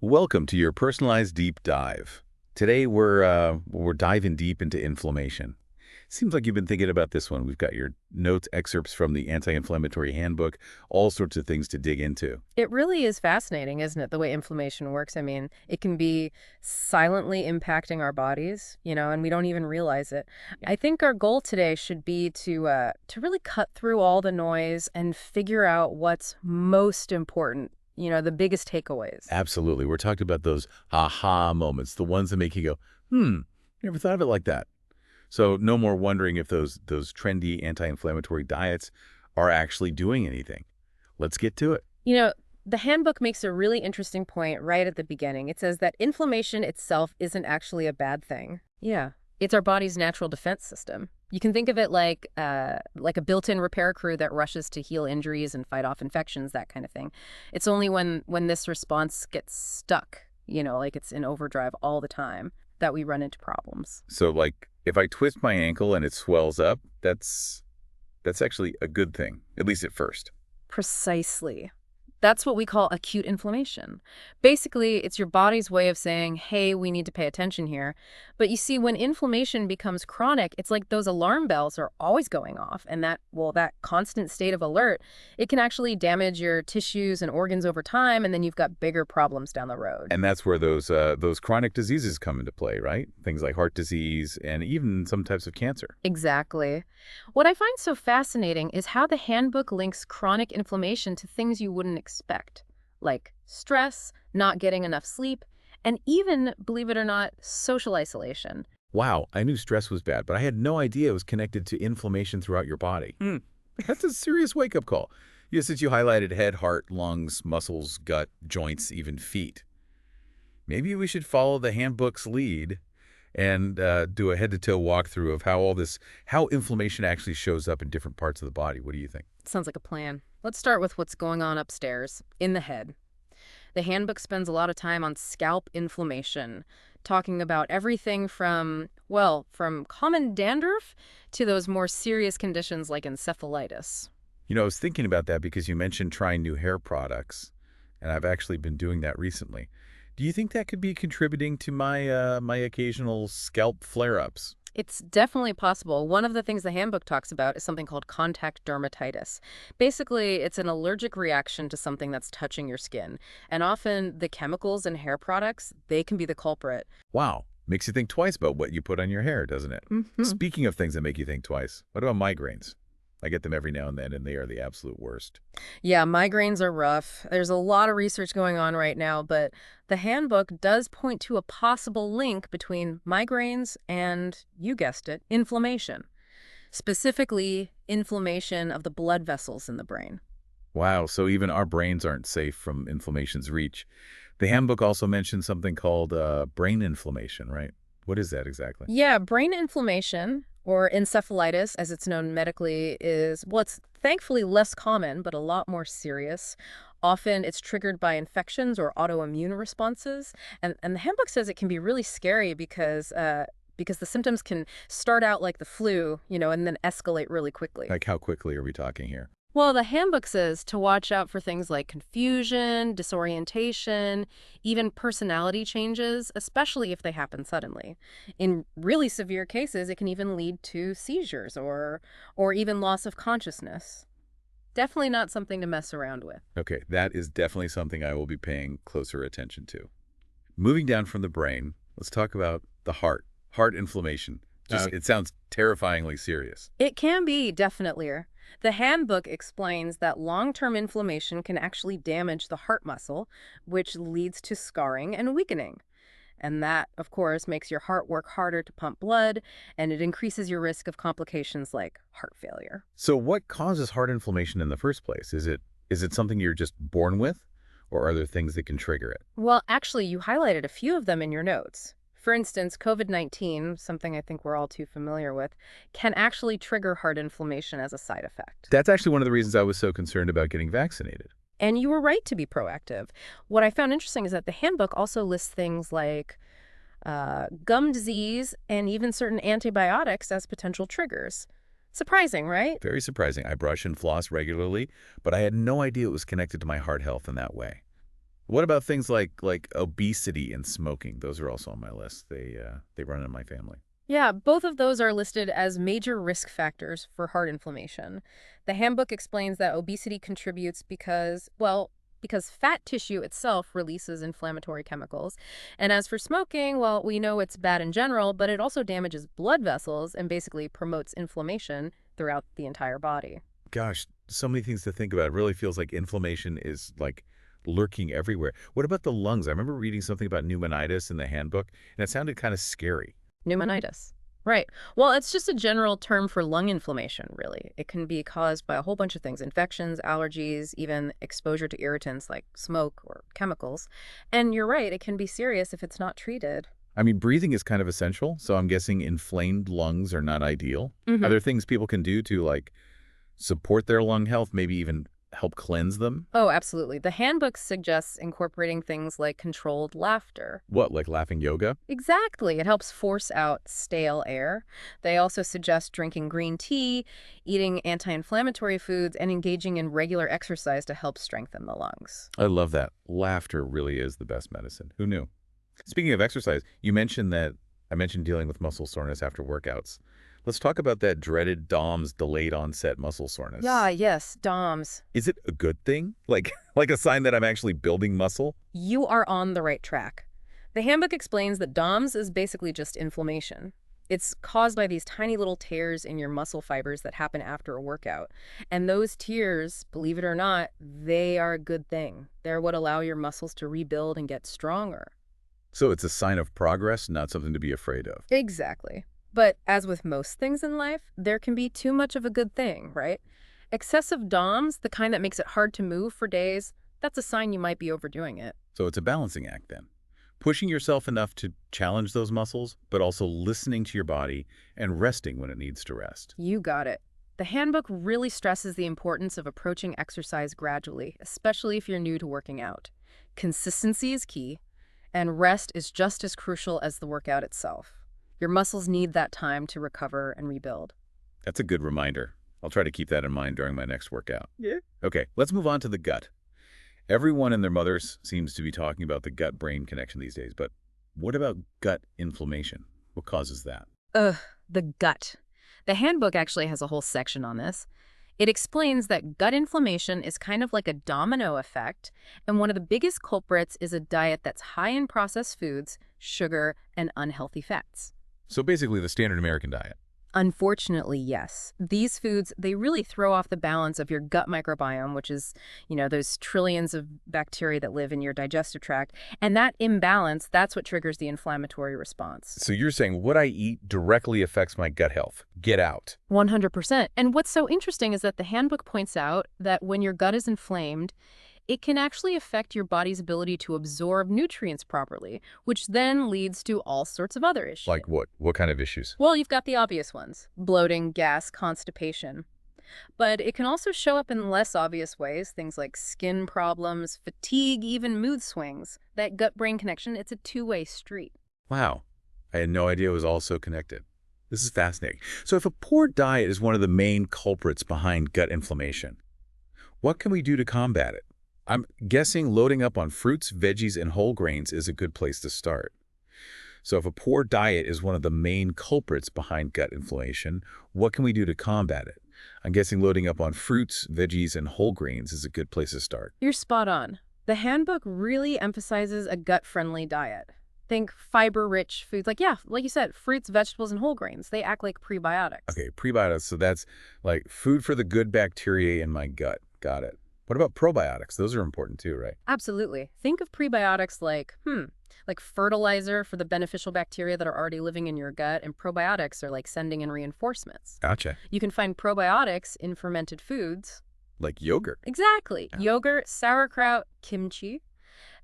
Welcome to your personalized deep dive. Today we're diving deep into inflammation. Seems like you've been thinking about this one. We've got your notes, excerpts from the Anti-Inflammatory Handbook, all sorts of things to dig into. It really is fascinating, isn't it, the way inflammation works? I mean, it can be silently impacting our bodies, and we don't even realize it. I think our goal today should be to really cut through all the noise and figure out what's most important, the biggest takeaways. Absolutely. We're talking about those aha moments, the ones that make you go, never thought of it like that. So no more wondering if those trendy anti-inflammatory diets are actually doing anything. Let's get to it. You know, the handbook makes a really interesting point right at the beginning. It says that inflammation itself isn't actually a bad thing. Yeah. It's our body's natural defense system. You can think of it like a built-in repair crew that rushes to heal injuries and fight off infections, that kind of thing. It's only when this response gets stuck, like it's in overdrive all the time, that we run into problems. So like if I twist my ankle and it swells up, that's actually a good thing, at least at first. Precisely. That's what we call acute inflammation. Basically, it's your body's way of saying, hey, we need to pay attention here. But you see, when inflammation becomes chronic, it's like those alarm bells are always going off. And that constant state of alert, it can actually damage your tissues and organs over time. And then you've got bigger problems down the road. And that's where those chronic diseases come into play, right? Things like heart disease and even some types of cancer. Exactly. What I find so fascinating is how the handbook links chronic inflammation to things you wouldn't expect, like stress, not getting enough sleep, and even, believe it or not, social isolation. Wow, I knew stress was bad, but I had no idea it was connected to inflammation throughout your body. That's a serious wake-up call. Yeah, since you highlighted head, heart, lungs, muscles, gut, joints, even feet. Maybe we should follow the handbook's lead and do a head-to-toe walkthrough of how inflammation actually shows up in different parts of the body. What do you think? Sounds like a plan. Let's start with what's going on upstairs, in the head. The handbook spends a lot of time on scalp inflammation, talking about everything from common dandruff to those more serious conditions like encephalitis. You know, I was thinking about that because you mentioned trying new hair products, and I've actually been doing that recently. Do you think that could be contributing to my occasional scalp flare-ups? It's definitely possible. One of the things the handbook talks about is something called contact dermatitis. Basically, it's an allergic reaction to something that's touching your skin. And often the chemicals in hair products, they can be the culprit. Wow, makes you think twice about what you put on your hair, doesn't it? Mhm. Speaking of things that make you think twice, what about migraines? I get them every now and then, and they are the absolute worst. Yeah, migraines are rough. There's a lot of research going on right now, but the handbook does point to a possible link between migraines and, you guessed it, inflammation. Specifically, inflammation of the blood vessels in the brain. Wow, so even our brains aren't safe from inflammation's reach. The handbook also mentions something called brain inflammation, right? What is that exactly? Yeah, brain inflammation, or encephalitis as it's known medically, is, well, it's thankfully less common, but a lot more serious. Often it's triggered by infections or autoimmune responses. And the handbook says it can be really scary because the symptoms can start out like the flu, and then escalate really quickly. Like how quickly are we talking here? Well, the handbook says to watch out for things like confusion, disorientation, even personality changes, especially if they happen suddenly. In really severe cases, it can even lead to seizures or even loss of consciousness. Definitely not something to mess around with. Okay, that is definitely something I will be paying closer attention to. Moving down from the brain, let's talk about the heart inflammation. It sounds terrifyingly serious. It can be, definitely. The handbook explains that long-term inflammation can actually damage the heart muscle, which leads to scarring and weakening. And that, of course, makes your heart work harder to pump blood, and it increases your risk of complications like heart failure. So what causes heart inflammation in the first place? Is it something you're just born with, or are there things that can trigger it? Well, actually, you highlighted a few of them in your notes. For instance, COVID-19, something I think we're all too familiar with, can actually trigger heart inflammation as a side effect. That's actually one of the reasons I was so concerned about getting vaccinated. And you were right to be proactive. What I found interesting is that the handbook also lists things like gum disease and even certain antibiotics as potential triggers. Surprising, right? Very surprising. I brush and floss regularly, but I had no idea it was connected to my heart health in that way. What about things like obesity and smoking? Those are also on my list. They run in my family. Yeah, both of those are listed as major risk factors for heart inflammation. The handbook explains that obesity contributes because, well, because fat tissue itself releases inflammatory chemicals. And as for smoking, well, we know it's bad in general, but it also damages blood vessels and basically promotes inflammation throughout the entire body. Gosh, so many things to think about. It really feels like inflammation is like lurking everywhere. What about the lungs? I remember reading something about pneumonitis in the handbook, and it sounded kind of scary. Pneumonitis. Right. Well, it's just a general term for lung inflammation, really. It can be caused by a whole bunch of things: infections, allergies, even exposure to irritants like smoke or chemicals. And you're right, it can be serious if it's not treated. I mean, breathing is kind of essential, so I'm guessing inflamed lungs are not ideal. Are there things people can do to, like, support their lung health, maybe even help cleanse them? Oh, absolutely. The handbook suggests incorporating things like controlled laughter. What, like laughing yoga? Exactly. It helps force out stale air. They also suggest drinking green tea, eating anti-inflammatory foods, and engaging in regular exercise to help strengthen the lungs. I love that. Laughter really is the best medicine. Who knew? Speaking of exercise, you mentioned that I mentioned dealing with muscle soreness after workouts. Let's talk about that dreaded DOMS, delayed onset muscle Yeah, soreness. yes, DOMS. Is it a good thing? Like like a sign that I'm actually building muscle? You are on the right track. The handbook explains that DOMS is basically just inflammation. It's caused by these tiny little tears in your muscle fibers that happen after a workout. And those tears, believe it or not, they are a good thing. They're what allow your muscles to rebuild and get stronger. So it's a sign of progress, not something to be afraid of. Exactly. But as with most things in life, there can be too much of a good thing, right? Excessive DOMS, the kind that makes it hard to move for days, that's a sign you might be overdoing it. So it's a balancing act then. Pushing yourself enough to challenge those muscles, but also listening to your body and resting when it needs to rest. You got it. The handbook really stresses the importance of approaching exercise gradually, especially if you're new to working out. Consistency is key, and rest is just as crucial as the workout itself. Your muscles need that time to recover and rebuild. That's a good reminder. I'll try to keep that in mind during my next workout. Yeah. Okay, let's move on to the gut. Everyone and their mothers seems to be talking about the gut-brain connection these days, but what about gut inflammation? What causes that? Ugh, the gut. The handbook actually has a whole section on this. It explains that gut inflammation is kind of like a domino effect, and one of the biggest culprits is a diet that's high in processed foods, sugar, and unhealthy fats. So basically the standard American diet. Unfortunately, yes. These foods, they really throw off the balance of your gut microbiome, which is, those trillions of bacteria that live in your digestive tract. And that imbalance, that's what triggers the inflammatory response. So you're saying what I eat directly affects my gut health. Get out. 100%. And what's so interesting is that the handbook points out that when your gut is inflamed, it can actually affect your body's ability to absorb nutrients properly, which then leads to all sorts of other issues. Like what? What kind of issues? Well, you've got the obvious ones: bloating, gas, constipation. But it can also show up in less obvious ways, things like skin problems, fatigue, even mood swings. That gut-brain connection, it's a two-way street. Wow. I had no idea it was all so connected. This is fascinating. So if a poor diet is one of the main culprits behind gut inflammation, what can we do to combat it? I'm guessing loading up on fruits, veggies, and whole grains is a good place to start. So if a poor diet is one of the main culprits behind gut inflammation, what can we do to combat it? I'm guessing loading up on fruits, veggies, and whole grains is a good place to start. You're spot on. The handbook really emphasizes a gut-friendly diet. Think fiber-rich foods, like you said, fruits, vegetables, and whole grains. They act like prebiotics. Okay, prebiotics, so that's like food for the good bacteria in my gut. Got it. What about probiotics? Those are important too, right? Absolutely. Think of prebiotics like fertilizer for the beneficial bacteria that are already living in your gut, and probiotics are like sending in reinforcements. Gotcha. You can find probiotics in fermented foods. Like yogurt. Exactly. Yeah. Yogurt, sauerkraut, kimchi.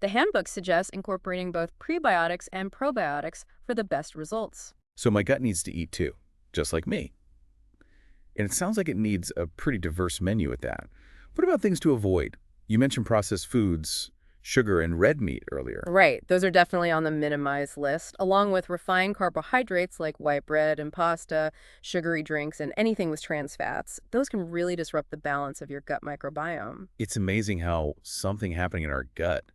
The handbook suggests incorporating both prebiotics and probiotics for the best results. So my gut needs to eat too, just like me. And it sounds like it needs a pretty diverse menu at that. What about things to avoid? You mentioned processed foods, sugar, and red meat earlier. Right. Those are definitely on the minimized list, along with refined carbohydrates like white bread and pasta, sugary drinks, and anything with trans fats. Those can really disrupt the balance of your gut microbiome. It's amazing how something happening in our gut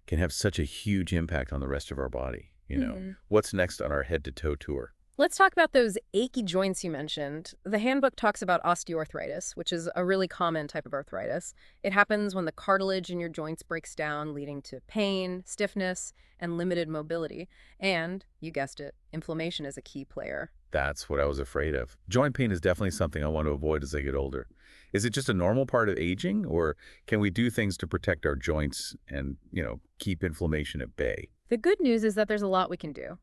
can have such a huge impact on the rest of our body. Mhm. What's next on our head-to-toe tour? Let's talk about those achy joints you mentioned. The handbook talks about osteoarthritis, which is a really common type of arthritis. It happens when the cartilage in your joints breaks down, leading to pain, stiffness, and limited mobility. And, you guessed it, inflammation is a key player. That's what I was afraid of. Joint pain is definitely something I want to avoid as I get older. Is it just a normal part of aging, or can we do things to protect our joints and, keep inflammation at bay? The good news is that there's a lot we can do.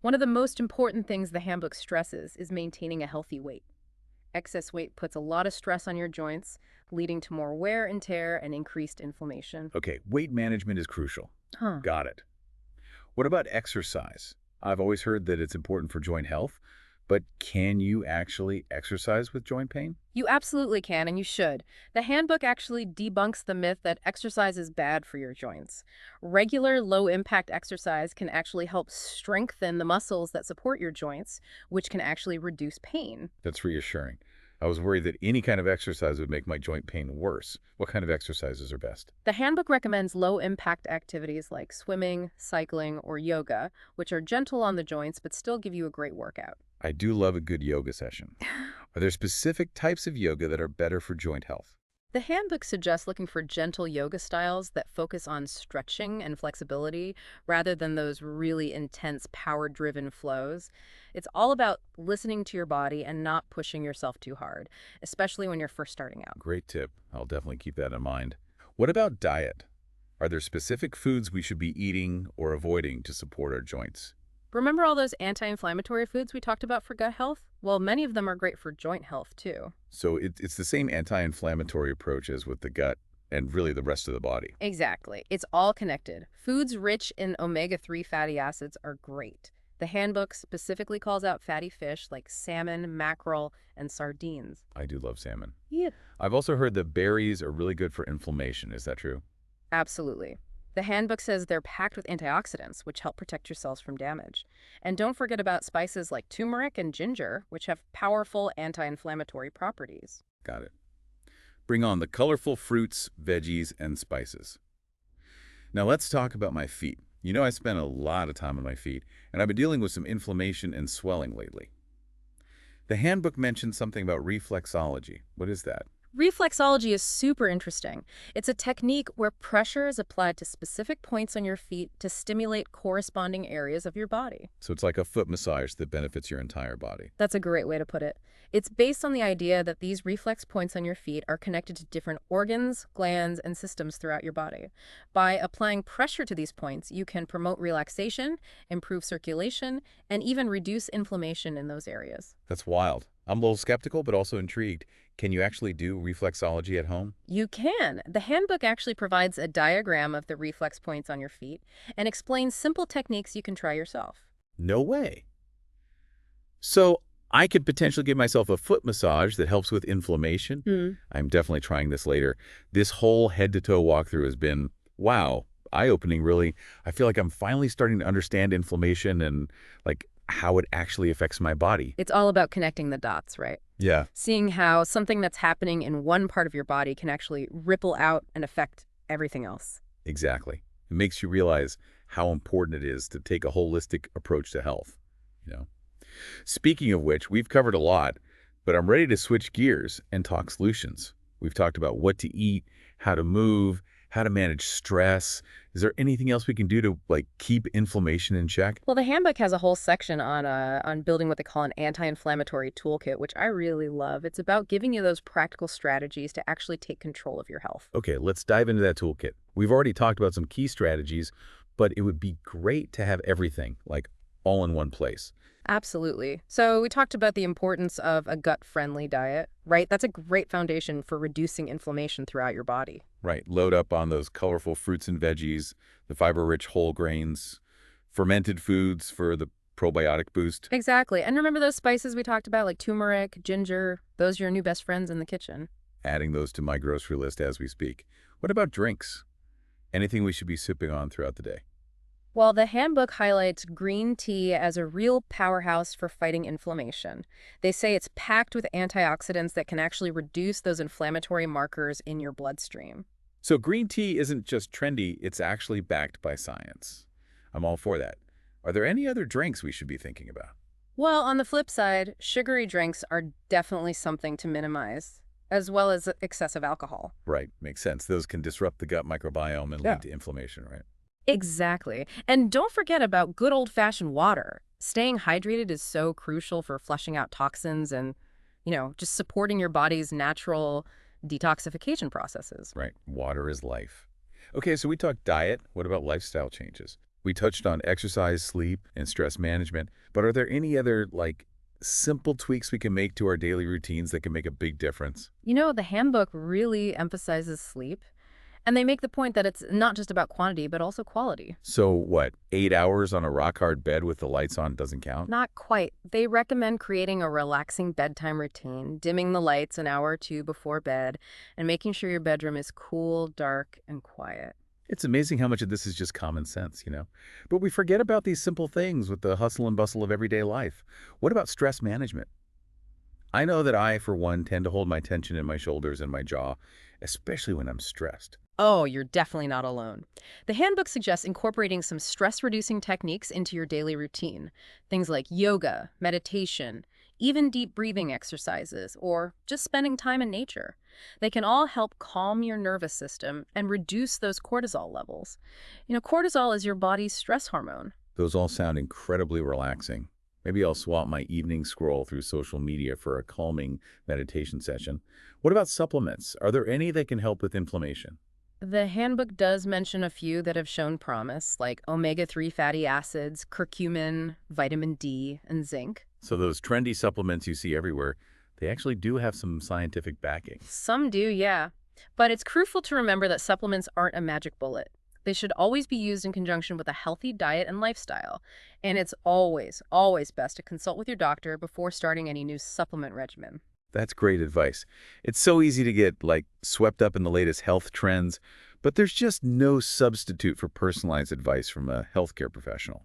One of the most important things the handbook stresses is maintaining a healthy weight. Excess weight puts a lot of stress on your joints, leading to more wear and tear and increased inflammation. Okay, weight management is crucial. Huh. Got it. What about exercise? I've always heard that it's important for joint health, but can you actually exercise with joint pain? You absolutely can, and you should. The handbook actually debunks the myth that exercise is bad for your joints. Regular, low-impact exercise can actually help strengthen the muscles that support your joints, which can actually reduce pain. That's reassuring. I was worried that any kind of exercise would make my joint pain worse. What kind of exercises are best? The handbook recommends low-impact activities like swimming, cycling, or yoga, which are gentle on the joints but still give you a great workout. I do love a good yoga session. Are there specific types of yoga that are better for joint health? The handbook suggests looking for gentle yoga styles that focus on stretching and flexibility rather than those really intense power-driven flows. It's all about listening to your body and not pushing yourself too hard, especially when you're first starting out. Great tip. I'll definitely keep that in mind. What about diet? Are there specific foods we should be eating or avoiding to support our joints? Remember all those anti-inflammatory foods we talked about for gut health? Well, many of them are great for joint health, too. So it's the same anti-inflammatory approach as with the gut and really the rest of the body. Exactly. It's all connected. Foods rich in omega-3 fatty acids are great. The handbook specifically calls out fatty fish like salmon, mackerel, and sardines. I do love salmon. Yeah. I've also heard that berries are really good for inflammation. Is that true? Absolutely. The handbook says they're packed with antioxidants, which help protect your cells from damage. And don't forget about spices like turmeric and ginger, which have powerful anti-inflammatory properties. Got it. Bring on the colorful fruits, veggies, and spices. Now let's talk about my feet. I spent a lot of time on my feet, and I've been dealing with some inflammation and swelling lately. The handbook mentions something about reflexology. What is that? Reflexology is super interesting. It's a technique where pressure is applied to specific points on your feet to stimulate corresponding areas of your body. So it's like a foot massage that benefits your entire body. That's a great way to put it. It's based on the idea that these reflex points on your feet are connected to different organs, glands, and systems throughout your body. By applying pressure to these points, you can promote relaxation, improve circulation, and even reduce inflammation in those areas. That's wild. I'm a little skeptical, but also intrigued. Can you actually do reflexology at home? You can. The handbook actually provides a diagram of the reflex points on your feet and explains simple techniques you can try yourself. No way. So I could potentially give myself a foot massage that helps with inflammation. I'm definitely trying this later. This whole head-to-toe walkthrough has been, wow, eye-opening, really. I feel like I'm finally starting to understand inflammation and, how it actually affects my body. It's all about connecting the dots, right? Yeah, Seeing how something that's happening in one part of your body can actually ripple out and affect everything else. exactly. It makes you realize how important it is to take a holistic approach to health, you know. Speaking of which, we've covered a lot, but I'm ready to switch gears and talk solutions. We've talked about what to eat, how to move, how to manage stress. Is there anything else we can do to keep inflammation in check? Well, the handbook has a whole section on building what they call an anti-inflammatory toolkit, which I really love. It's about giving you those practical strategies to actually take control of your health. Okay, let's dive into that toolkit. We've already talked about some key strategies, but it would be great to have everything all in one place. Absolutely. So we talked about the importance of a gut-friendly diet, right? That's a great foundation for reducing inflammation throughout your body. Right, load up on those colorful fruits and veggies, the fiber-rich whole grains, fermented foods for the probiotic boost. Exactly. And remember those spices we talked about, like turmeric, ginger? Those are your new best friends in the kitchen. Adding those to my grocery list as we speak. What about drinks? Anything we should be sipping on throughout the day? Well, the handbook highlights green tea as a real powerhouse for fighting inflammation. They say it's packed with antioxidants that can actually reduce those inflammatory markers in your bloodstream. So green tea isn't just trendy, it's actually backed by science. I'm all for that. Are there any other drinks we should be thinking about? Well, on the flip side, sugary drinks are definitely something to minimize, as well as excessive alcohol. Right, makes sense. Those can disrupt the gut microbiome and Yeah. lead to inflammation, right? Exactly. And don't forget about good old-fashioned water. Staying hydrated is so crucial for flushing out toxins and, just supporting your body's natural detoxification processes. Right, water is life. Okay, so we talked diet. What about lifestyle changes? We touched on exercise, sleep, and stress management, but are there any other, simple tweaks we can make to our daily routines that can make a big difference? The handbook really emphasizes sleep, and they make the point that it's not just about quantity, but also quality. So what, 8 hours on a rock-hard bed with the lights on doesn't count? Not quite. They recommend creating a relaxing bedtime routine, dimming the lights an hour or two before bed, and making sure your bedroom is cool, dark, and quiet. It's amazing how much of this is just common sense. But we forget about these simple things with the hustle and bustle of everyday life. What about stress management? I know that I, for one, tend to hold my tension in my shoulders and my jaw, especially when I'm stressed. Oh, you're definitely not alone. The handbook suggests incorporating some stress-reducing techniques into your daily routine. Things like yoga, meditation, even deep breathing exercises, or just spending time in nature. They can all help calm your nervous system and reduce those cortisol levels. Cortisol is your body's stress hormone. Those all sound incredibly relaxing. Maybe I'll swap my evening scroll through social media for a calming meditation session. What about supplements? Are there any that can help with inflammation? The handbook does mention a few that have shown promise, like omega-3 fatty acids, curcumin, vitamin D, and zinc. So those trendy supplements you see everywhere, they actually do have some scientific backing. Some do, yeah. But it's crucial to remember that supplements aren't a magic bullet. They should always be used in conjunction with a healthy diet and lifestyle. And it's always, always best to consult with your doctor before starting any new supplement regimen. That's great advice. It's so easy to get, swept up in the latest health trends, but there's just no substitute for personalized advice from a healthcare professional.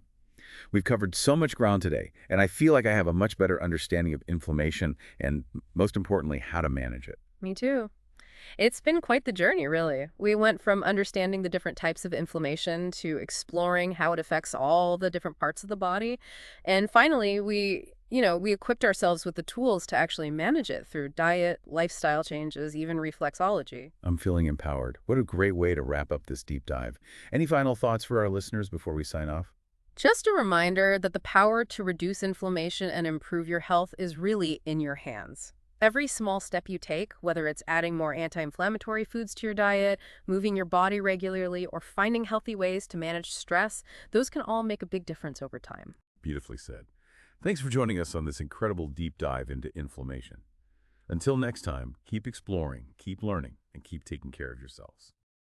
We've covered so much ground today, and I feel like I have a much better understanding of inflammation and, most importantly, how to manage it. Me too. It's been quite the journey, really. We went from understanding the different types of inflammation to exploring how it affects all the different parts of the body. And finally, we equipped ourselves with the tools to actually manage it through diet, lifestyle changes, even reflexology. I'm feeling empowered. What a great way to wrap up this deep dive. Any final thoughts for our listeners before we sign off? Just a reminder that the power to reduce inflammation and improve your health is really in your hands. Every small step you take, whether it's adding more anti-inflammatory foods to your diet, moving your body regularly, or finding healthy ways to manage stress, those can all make a big difference over time. Beautifully said. Thanks for joining us on this incredible deep dive into inflammation. Until next time, keep exploring, keep learning, and keep taking care of yourselves.